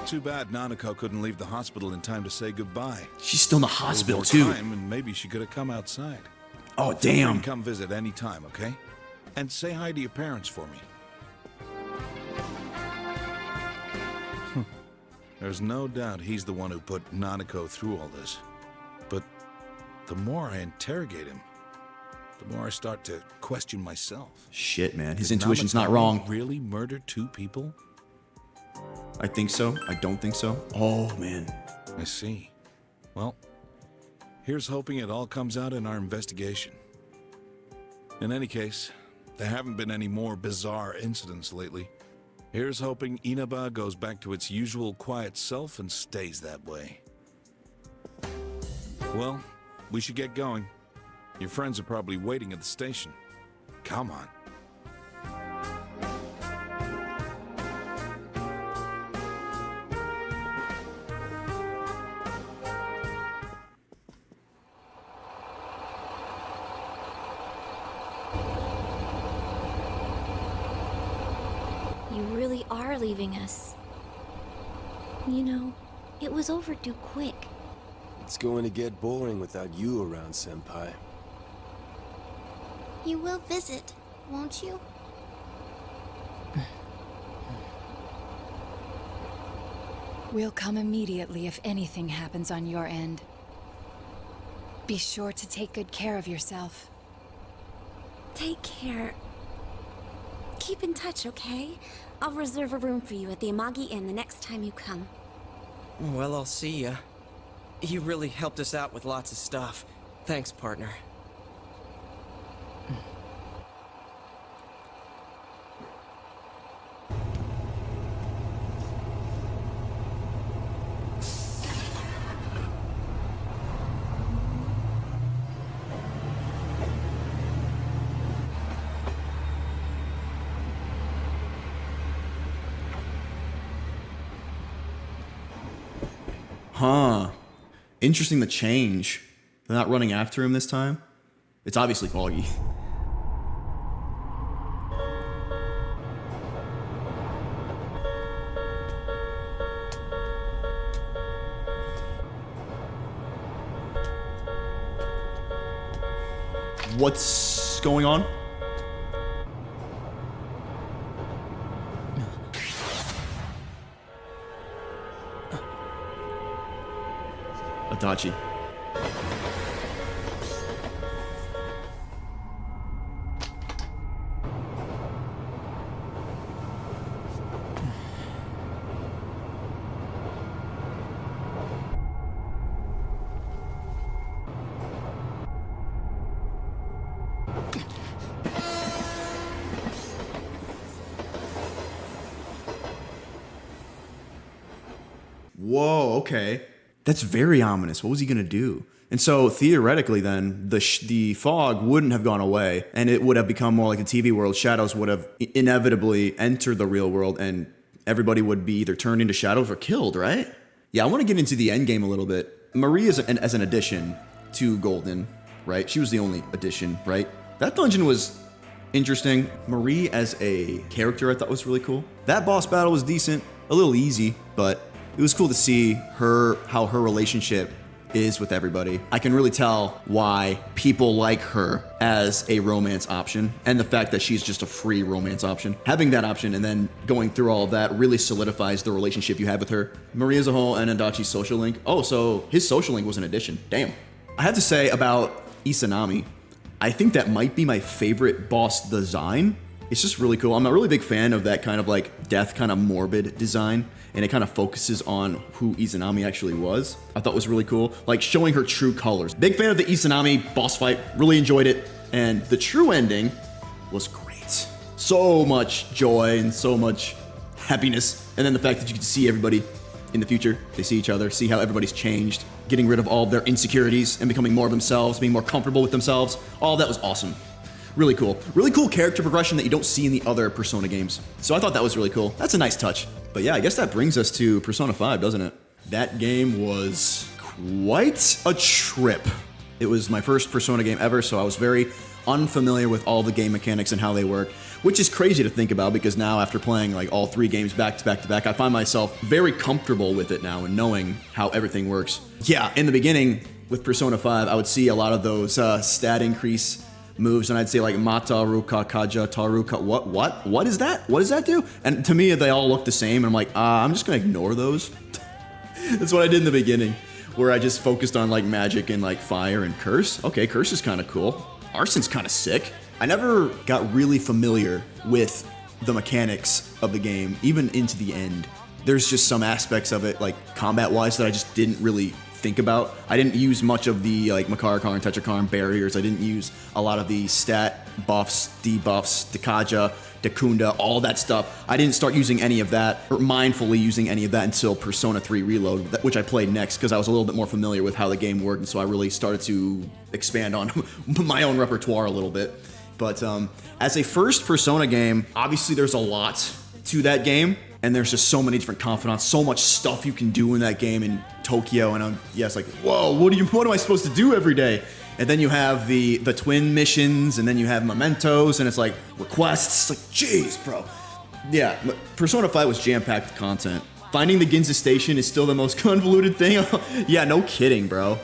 Too bad Nanako couldn't leave the hospital in time to say goodbye. She's still in the A little hospital more too. time, and maybe she could have come outside. Oh Feel free damn. to come visit any time, okay? And say hi to your parents for me. There's no doubt he's the one who put Nanako through all this. But the more I interrogate him, the more I start to question myself. Shit, man. His Did intuition's not Namatame wrong. really murder 2 people? I think so. I don't think so. Oh, man. I see. Well, here's hoping it all comes out in our investigation. In any case, there haven't been any more bizarre incidents lately. Here's hoping Inaba goes back to its usual quiet self and stays that way. Well, we should get going. Your friends are probably waiting at the station. Come on. You really are leaving us. You know, it was overdue quick. It's going to get boring without you around, Senpai. You will visit, won't you? We'll come immediately if anything happens on your end. Be sure to take good care of yourself. Take care. Keep in touch, okay? I'll reserve a room for you at the Amagi Inn the next time you come. Well, I'll see ya. You really helped us out with lots of stuff. Thanks, partner. Huh. Interesting the change. They're not running after him this time. It's obviously foggy. What's going on? Adachi. Whoa, okay. That's very ominous. What was he going to do? And so theoretically then, the fog wouldn't have gone away and it would have become more like a TV world. Shadows would have inevitably entered the real world and everybody would be either turned into shadows or killed, right? Yeah, I want to get into the end game a little bit. Marie as an addition to Golden, right? She was the only addition, right? That dungeon was interesting. Marie as a character I thought was really cool. That boss battle was decent, a little easy, but it was cool to see how her relationship is with everybody. I can really tell why people like her as a romance option and the fact that she's just a free romance option. Having that option and then going through all of that really solidifies the relationship you have with her. Marie as a whole and Adachi's social link. Oh, so his social link was an addition. Damn. I have to say about Izanami, I think that might be my favorite boss design. It's just really cool. I'm a really big fan of that kind of like death, kind of morbid design. And it kind of focuses on who Izanami actually was. I thought was really cool. Like showing her true colors. Big fan of the Izanami boss fight. Really enjoyed it. And the true ending was great. So much joy and so much happiness. And then the fact that you get to see everybody in the future. They see each other, see how everybody's changed, getting rid of all of their insecurities and becoming more of themselves, being more comfortable with themselves. All that was awesome. Really cool. Really cool character progression that you don't see in the other Persona games. So I thought that was really cool. That's a nice touch. But yeah, I guess that brings us to Persona 5, doesn't it? That game was quite a trip. It was my first Persona game ever, so I was very unfamiliar with all the game mechanics and how they work, which is crazy to think about because now after playing like all 3 games back to back to back, I find myself very comfortable with it now and knowing how everything works. Yeah, in the beginning with Persona 5, I would see a lot of those stat increase moves and I'd say like Mata, Ruka, Kaja, Taruka, what is that? What does that do? And to me, they all look the same and I'm like, I'm just gonna ignore those. That's what I did in the beginning, where I just focused on like magic and like fire and curse. Okay, curse is kind of cool. Arson's kind of sick. I never got really familiar with the mechanics of the game, even into the end. There's just some aspects of it, like combat-wise, that I just didn't really think about. I didn't use much of the like Makarakarn, Tetrakarn barriers. I didn't use a lot of the stat buffs, debuffs, Dekaja, Dakunda, all that stuff. I didn't start using any of that, or mindfully using any of that until Persona 3 Reload, which I played next because I was a little bit more familiar with how the game worked, and so I really started to expand on my own repertoire a little bit. But as a first Persona game, obviously there's a lot to that game, and there's just so many different confidants, so much stuff you can do in that game in Tokyo, and it's like, whoa, what am I supposed to do every day? And then you have the twin missions, and then you have mementos, and it's like requests. It's like, jeez, bro. Yeah, Persona 5 was jam-packed with content. Finding the Ginza Station is still the most convoluted thing. Yeah, no kidding, bro.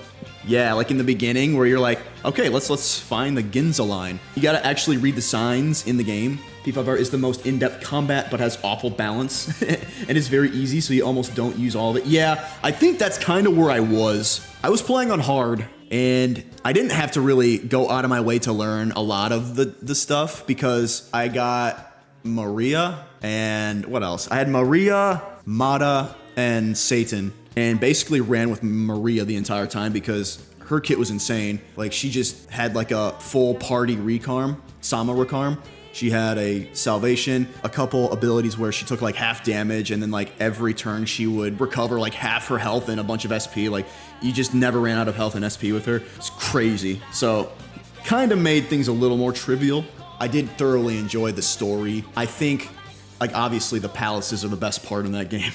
Yeah, like in the beginning where you're like, okay, let's find the Ginza line. You gotta actually read the signs in the game. P5R is the most in-depth combat, but has awful balance, and is very easy, so you almost don't use all of it. Yeah, I think that's kind of where I was. I was playing on hard, and I didn't have to really go out of my way to learn a lot of the stuff, because I got Maria, and what else? I had Maria, Mata, and Satan, and basically ran with Maria the entire time because her kit was insane. Like, she just had like a full party recarm, Sama recarm. She had a salvation, a couple abilities where she took like half damage, and then like every turn she would recover like half her health and a bunch of SP. Like, you just never ran out of health and SP with her. It's crazy. So kind of made things a little more trivial. I did thoroughly enjoy the story. I think, like, obviously the palaces are the best part in that game.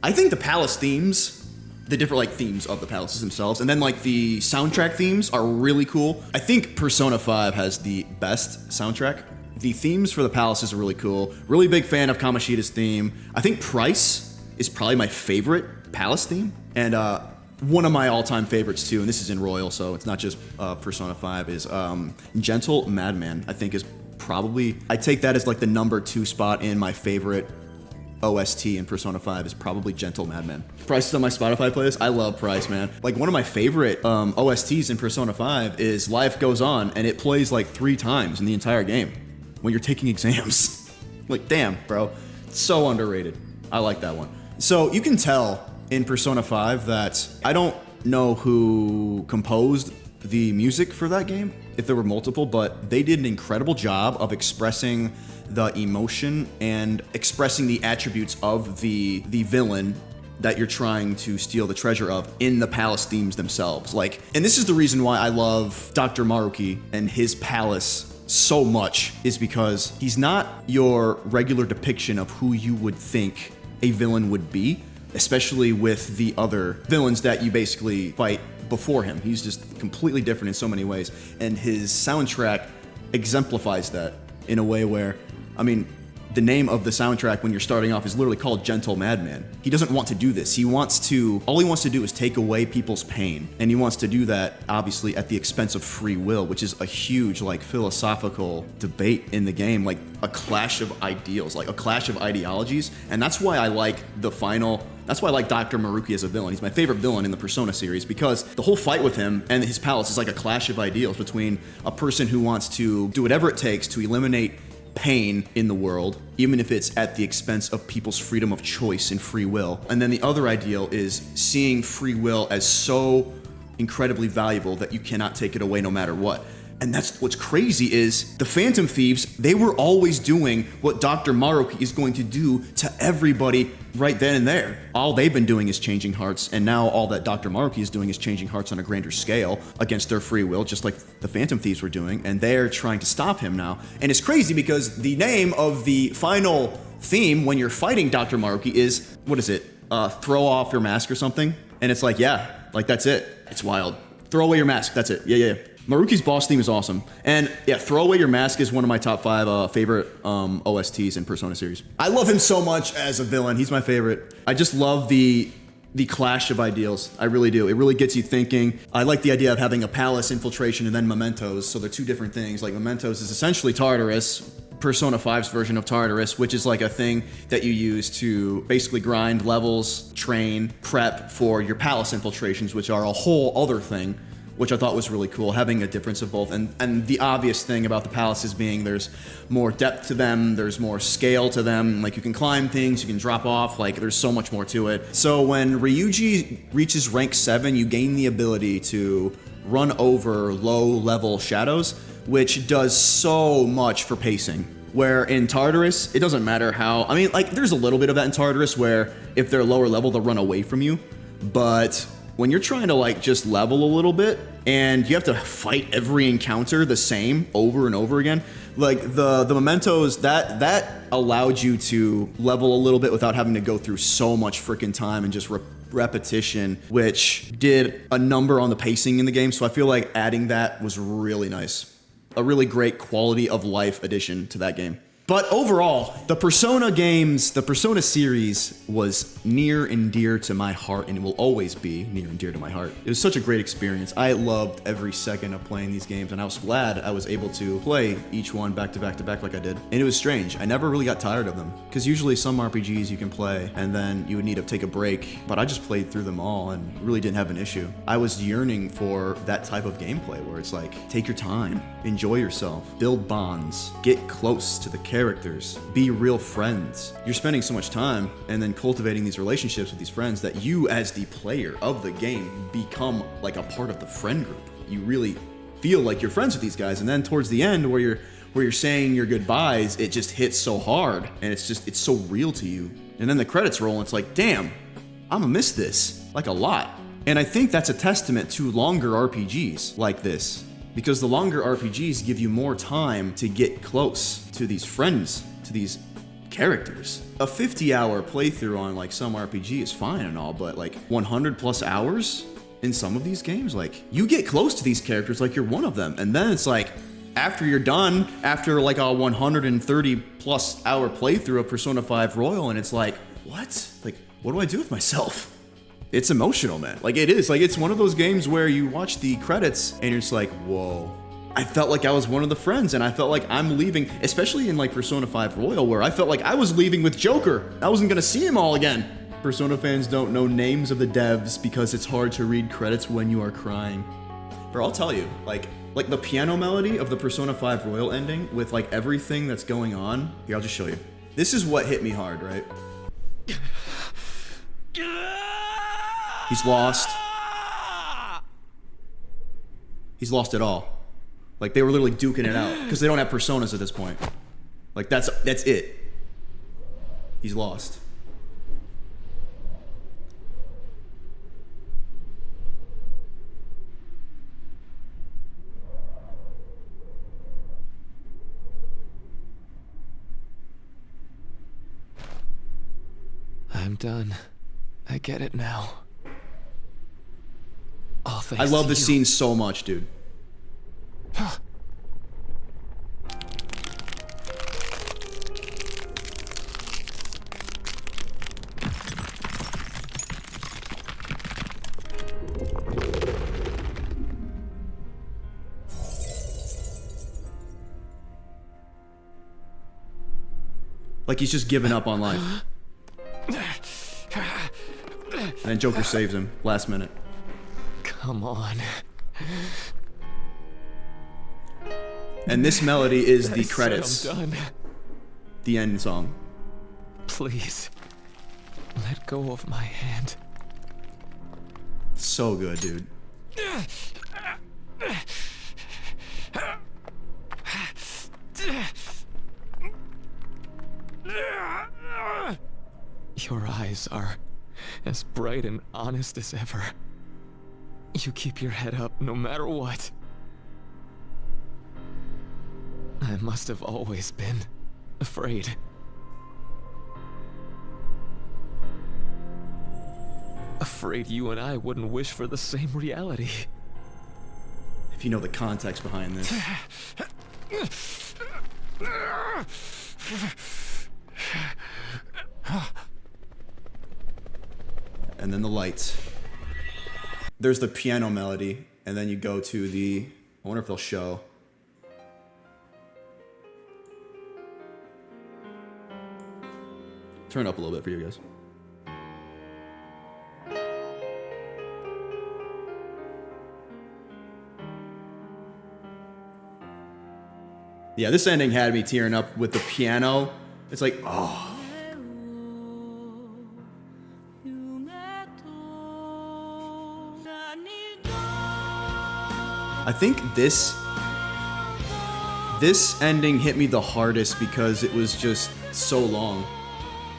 I think the palace themes, the different like themes of the palaces themselves, and then like the soundtrack themes are really cool. I think Persona 5 has the best soundtrack. The themes for the palaces are really cool. Really big fan of Kamoshida's theme. I think Price is probably my favorite palace theme, and one of my all-time favorites too, and this is in Royal, so it's not just Persona 5, is Gentle Madman. I think is probably, I take that as like the number 2 spot in my favorite OST in Persona 5 is probably Gentle Madman. Price is on my Spotify playlist. I love Price, man. Like, one of my favorite OSTs in Persona 5 is Life Goes On, and it plays like 3 times in the entire game when you're taking exams. Like, damn, bro. It's so underrated. I like that one. So you can tell in Persona 5 that I don't know who composed the music for that game, if there were multiple, but they did an incredible job of expressing the emotion and expressing the attributes of the villain that you're trying to steal the treasure of in the palace themes themselves. Like, and this is the reason why I love Dr. Maruki and his palace so much, is because he's not your regular depiction of who you would think a villain would be, especially with the other villains that you basically fight before him. He's just completely different in so many ways, and his soundtrack exemplifies that in a way where, I mean, the name of the soundtrack when you're starting off is literally called Gentle Madman. He doesn't want to do this. All he wants to do is take away people's pain. And he wants to do that, obviously, at the expense of free will, which is a huge, like, philosophical debate in the game, like a clash of ideals, like a clash of ideologies. And that's why I like that's why I like Dr. Maruki as a villain. He's my favorite villain in the Persona series, because the whole fight with him and his palace is like a clash of ideals between a person who wants to do whatever it takes to eliminate pain in the world, even if it's at the expense of people's freedom of choice and free will. And then the other ideal is seeing free will as so incredibly valuable that you cannot take it away no matter what. And that's what's crazy is the Phantom Thieves, they were always doing what Dr. Maruki is going to do to everybody right then and there. All they've been doing is changing hearts, and now all that Dr. Maruki is doing is changing hearts on a grander scale against their free will, just like the Phantom Thieves were doing, and they're trying to stop him now. And it's crazy because the name of the final theme when you're fighting Dr. Maruki is, what is it? Throw off your mask or something? And it's like, yeah, like that's it. It's wild. Throw away your mask, that's it. Yeah. Maruki's boss theme is awesome. And yeah, Throw Away Your Mask is one of my top 5 favorite OSTs in Persona series. I love him so much as a villain. He's my favorite. I just love the clash of ideals. I really do. It really gets you thinking. I like the idea of having a palace infiltration and then mementos. So they're 2 different things. Like, mementos is essentially Tartarus, Persona 5's version of Tartarus, which is like a thing that you use to basically grind levels, train, prep for your palace infiltrations, which are a whole other thing, which I thought was really cool, having a difference of both. And the obvious thing about the palaces being there's more depth to them, there's more scale to them, like you can climb things, you can drop off, like there's so much more to it. So when Ryuji reaches rank 7, you gain the ability to run over low-level shadows, which does so much for pacing. Where in Tartarus, it doesn't matter how, I mean, like there's a little bit of that in Tartarus where if they're lower level, they'll run away from you, but when you're trying to like just level a little bit and you have to fight every encounter the same over and over again, like the mementos, that allowed you to level a little bit without having to go through so much freaking time and just repetition, which did a number on the pacing in the game. So I feel like adding that was really nice. A really great quality of life addition to that game. But overall, the Persona games, the Persona series was near and dear to my heart, and it will always be near and dear to my heart. It was such a great experience. I loved every second of playing these games, and I was glad I was able to play each one back to back to back like I did. And it was strange. I never really got tired of them, because usually some RPGs you can play, and then you would need to take a break, but I just played through them all and really didn't have an issue. I was yearning for that type of gameplay where it's like, take your time, enjoy yourself, build bonds, get close to the characters, be real friends. You're spending so much time and then cultivating these relationships with these friends that you as the player of the game become like a part of the friend group. You really feel like you're friends with these guys, and then towards the end where you're saying your goodbyes, it just hits so hard and it's so real to you. And then the credits roll and it's like, damn, I'm gonna miss this like a lot. And I think that's a testament to longer RPGs like this, because the longer RPGs give you more time to get close to these friends, to these characters. A 50-hour playthrough on like some RPG is fine and all, but like 100 plus hours in some of these games, like you get close to these characters like you're one of them. And then it's like, after you're done, after like a 130 plus hour playthrough of Persona 5 Royal, and it's like, what? Like, what do I do with myself? It's emotional, man. Like it is. Like it's one of those games where you watch the credits and you're just like, whoa. I felt like I was one of the friends, and I felt like I'm leaving, especially in like Persona 5 Royal, where I felt like I was leaving with Joker. I wasn't gonna see him all again. Persona fans don't know names of the devs because it's hard to read credits when you are crying. But I'll tell you, like the piano melody of the Persona 5 Royal ending with like everything that's going on. Here, I'll just show you. This is what hit me hard, right? He's lost. He's lost it all. Like they were literally duking it out because they don't have personas at this point. Like that's it. He's lost. I'm done. I get it now. All thanks I love to this you. scene so much, dude. Like he's just given up on life. And then Joker saves him last minute. Come on. And this melody is the I said credits. I'm done. The end song. Please. Let go of my hand. So good, dude. Your eyes are as bright and honest as ever. You keep your head up no matter what. I must have always been afraid. Afraid you and I wouldn't wish for the same reality. If you know the context behind this. And then the lights. There's the piano melody, and then you go to the, I wonder if they'll show. turn it up a little bit for you guys. Yeah, this ending had me tearing up with the piano. It's like, oh. I think this ending hit me the hardest because it was just so long.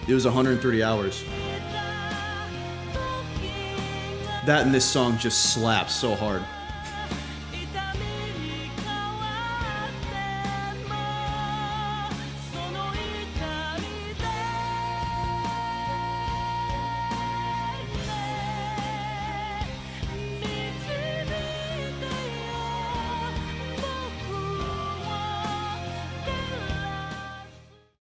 It was 130 hours. That and this song just slaps so hard.